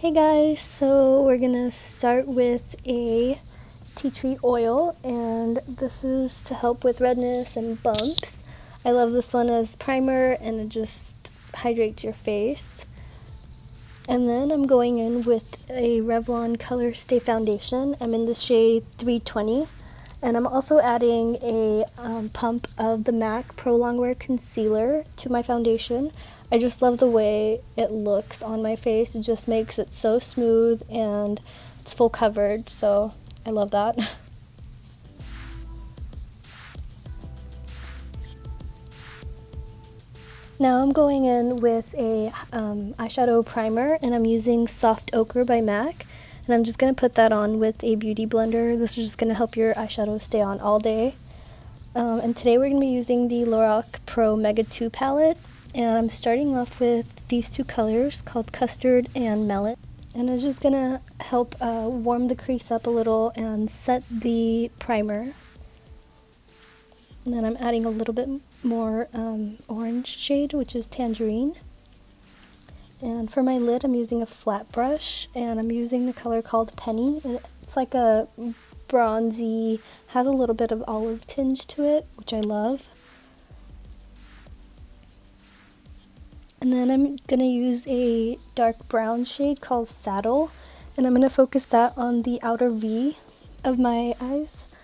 Hey guys, so we're gonna start with a tea tree oil, and this is to help with redness and bumps. I love this one as primer, and it just hydrates your face. And then I'm going in with a Revlon Color Stay Foundation. I'm in the shade 320, and I'm also adding a pump of the MAC Prolongwear Concealer to my foundation. I just love the way it looks on my face. It just makes it so smooth, and it's full coverage, so I love that. Now I'm going in with a eyeshadow primer, and I'm using Soft Ochre by MAC, and I'm just going to put that on with a beauty blender. This is just going to help your eyeshadow stay on all day. And today we're going to be using the Lorac Pro Mega 2 palette, and I'm starting off with these two colors called Custard and Melon. And it's just going to help warm the crease up a little and set the primer. And then I'm adding a little bit more orange shade, which is Tangerine. And for my lid, I'm using a flat brush, and I'm using the color called Penny. It's like a bronzy, has a little bit of olive tinge to it, which I love. And then I'm going to use a dark brown shade called Saddle, and I'm going to focus that on the outer V of my eyes.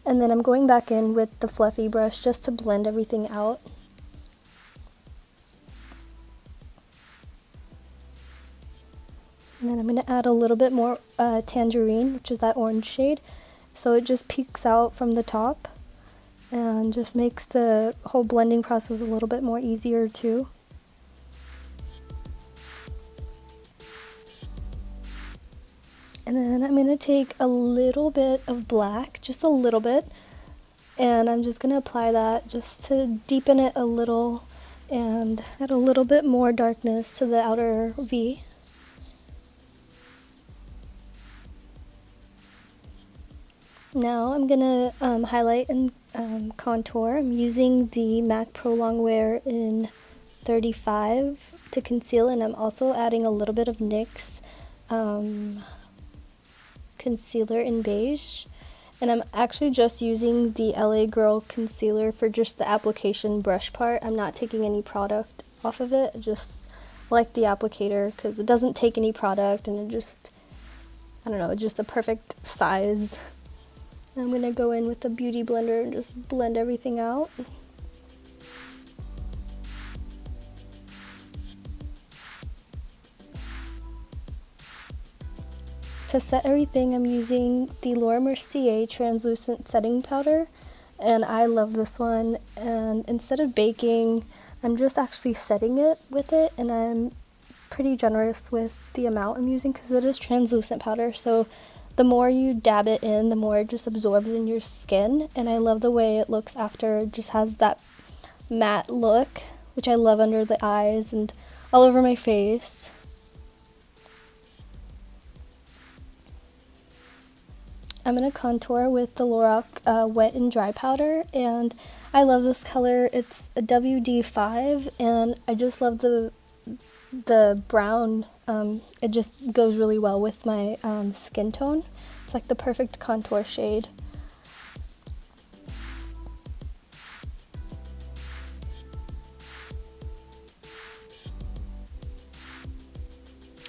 And then I'm going back in with the fluffy brush just to blend everything out. And then I'm going to add a little bit more Tangerine, which is that orange shade, so it just peeks out from the top and just makes the whole blending process a little bit more easier too. And then I'm going to take a little bit of black, just a little bit, and I'm just going to apply that just to deepen it a little and add a little bit more darkness to the outer V. Now I'm going to highlight and contour. I'm using the MAC Pro Longwear in 35 to conceal, and I'm also adding a little bit of NYX concealer in beige, and I'm actually just using the LA Girl concealer for just the application brush part. I'm not taking any product off of it. I just like the applicator because it doesn't take any product, and it just, I don't know, it's just the perfect size. I'm going to go in with a beauty blender and just blend everything out. To set everything, I'm using the Laura Mercier translucent setting powder, and I love this one. And instead of baking, I'm just actually setting it with it, and I'm pretty generous with the amount I'm using because it is translucent powder, so the more you dab it in, the more it just absorbs in your skin, and I love the way it looks after. It just has that matte look, which I love under the eyes and all over my face. I'm going to contour with the Lorac Wet and Dry Powder, and I love this color. It's a WD5, and I just love the brown. It just goes really well with my skin tone. It's like the perfect contour shade.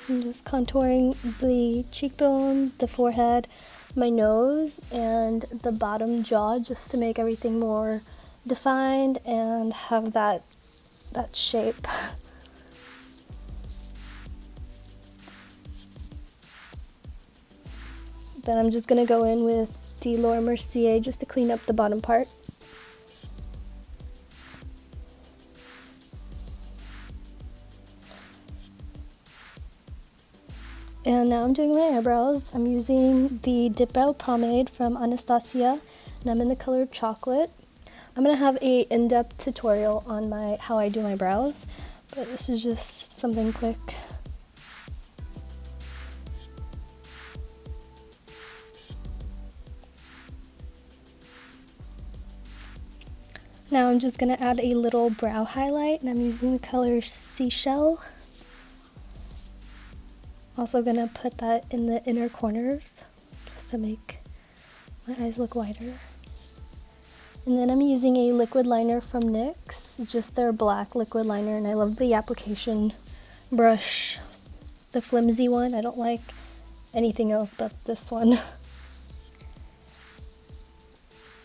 I'm just contouring the cheekbone, the forehead, my nose, and the bottom jaw just to make everything more defined and have that shape. Then I'm just going to go in with the Laura Mercier just to clean up the bottom part. And now I'm doing my eyebrows. I'm using the Dip Brow Pomade from Anastasia, and I'm in the color Chocolate. I'm going to have a in-depth tutorial on how I do my brows, but this is just something quick. Now I'm just going to add a little brow highlight, and I'm using the color Seashell. Also gonna put that in the inner corners just to make my eyes look wider. And then I'm using a liquid liner from NYX, just their black liquid liner, and I love the application brush, the flimsy one. I don't like anything else but this one.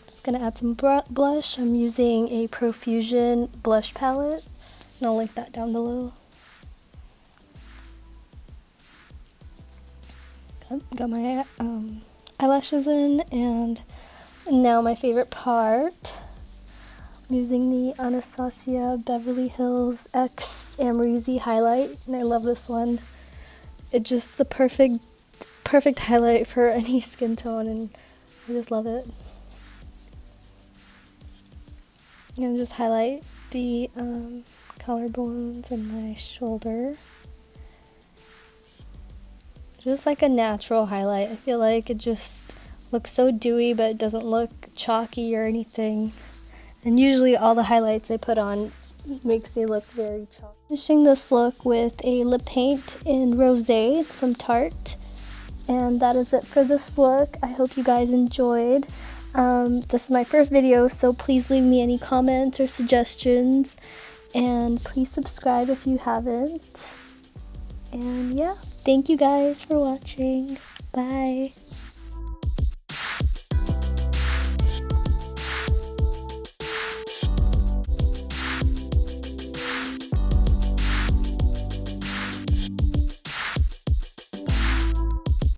Just gonna add some blush. I'm using a Profusion blush palette, and I'll link that down below. Got my eyelashes in, and now my favorite part. I'm using the Anastasia Beverly Hills X Amrezy highlight, and I love this one. It's just the perfect highlight for any skin tone, and I just love it. I'm gonna just highlight the collarbones and my shoulder. Just like a natural highlight. I feel like it just looks so dewy, but it doesn't look chalky or anything. And usually all the highlights I put on makes me look very chalky. Finishing this look with a lip paint in Rosé. It's from Tarte. And that is it for this look. I hope you guys enjoyed. This is my first video, so please leave me any comments or suggestions. And please subscribe if you haven't. And yeah, thank you guys for watching. Bye.